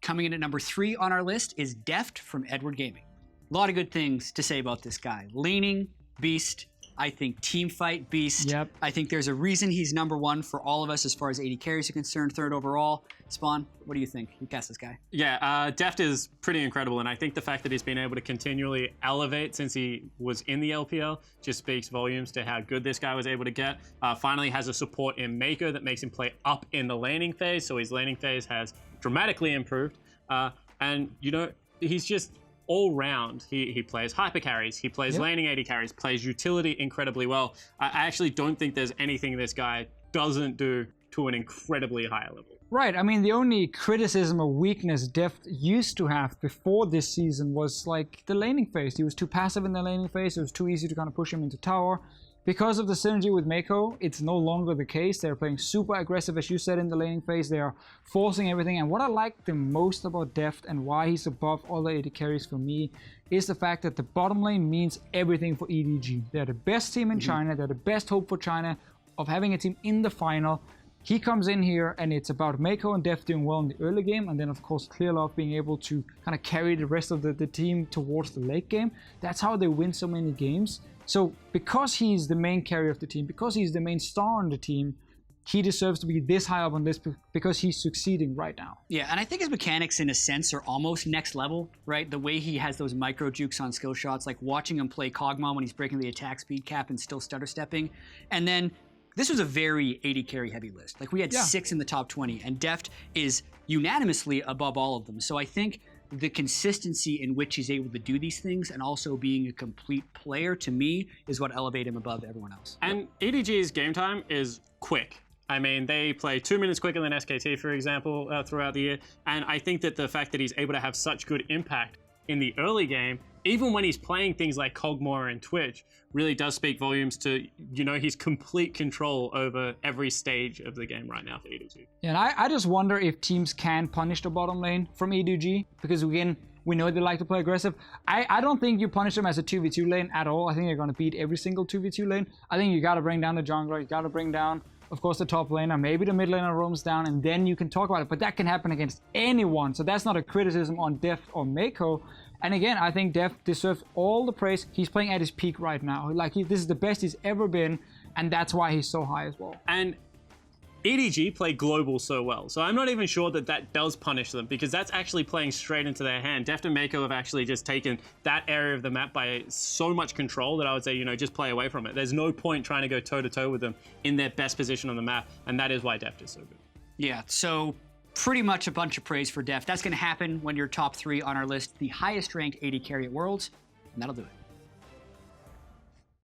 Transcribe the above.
Coming in at number 3 on our list is Deft from Edward Gaming. A lot of good things to say about this guy. Laning, beast. I think team fight, beast. Yep. I think there's a reason he's number 1 for all of us as far as AD carries are concerned, 3rd overall. Spawn, what do you think? You cast this guy. Yeah, Deft is pretty incredible, and I think the fact that he's been able to continually elevate since he was in the LPL just speaks volumes to how good this guy was able to get. Finally has a support in Mako that makes him play up in the laning phase, so his laning phase has dramatically improved. And, you know, he's just all round. He plays hyper carries, he plays laning AD carries, plays utility incredibly well. I actually don't think there's anything this guy doesn't do to an incredibly higher level. Right, I mean, the only criticism or weakness Deft used to have before this season was like the laning phase. He was too passive in the laning phase, it was too easy to kind of push him into tower. Because of the synergy with Mako, it's no longer the case. They're playing super aggressive, as you said, in the laning phase. They are forcing everything. And what I like the most about Deft and why he's above all the AD carries for me is the fact that the bottom lane means everything for EDG. They're the best team in China. They're the best hope for China of having a team in the final. He comes in here and it's about Mako and Deft doing well in the early game, and then of course Clearlove being able to kind of carry the rest of the team towards the late game. That's how they win so many games. So because he's the main carrier of the team, because he's the main star on the team, he deserves to be this high up on this because he's succeeding right now. Yeah, and I think his mechanics in a sense are almost next level, right? The way he has those micro jukes on skill shots, like watching him play Kog'Maw when he's breaking the attack speed cap and still stutter stepping. And then this was a very AD carry heavy list. Like we had 6 in the top 20, and Deft is unanimously above all of them. So I think the consistency in which he's able to do these things and also being a complete player, to me, is what elevates him above everyone else. And EDG's game time is quick. I mean, they play 2 minutes quicker than SKT, for example, throughout the year. And I think that the fact that he's able to have such good impact in the early game, even when he's playing things like Kog'Maw and Twitch, really does speak volumes to, you know, his complete control over every stage of the game right now for EDG. Yeah, and I just wonder if teams can punish the bottom lane from EDG, because again, we know they like to play aggressive. I don't think you punish them as a 2v2 lane at all. I think they're going to beat every single 2v2 lane. I think you got to bring down the jungler, you got to bring down, of course, the top laner, maybe the mid laner roams down, and then you can talk about it. But that can happen against anyone, so that's not a criticism on Deft or Mako. And again, I think Deft deserves all the praise. He's playing at his peak right now. Like, this is the best he's ever been, and that's why he's so high as well. And EDG play global so well, so I'm not even sure that that does punish them, because that's actually playing straight into their hand. Deft and Mako have actually just taken that area of the map by so much control that I would say, you know, just play away from it. There's no point trying to go toe-to-toe with them in their best position on the map, and that is why Deft is so good. Yeah, so pretty much a bunch of praise for Deft. That's going to happen when you're top 3 on our list, the highest ranked AD carry at Worlds, and that'll do it.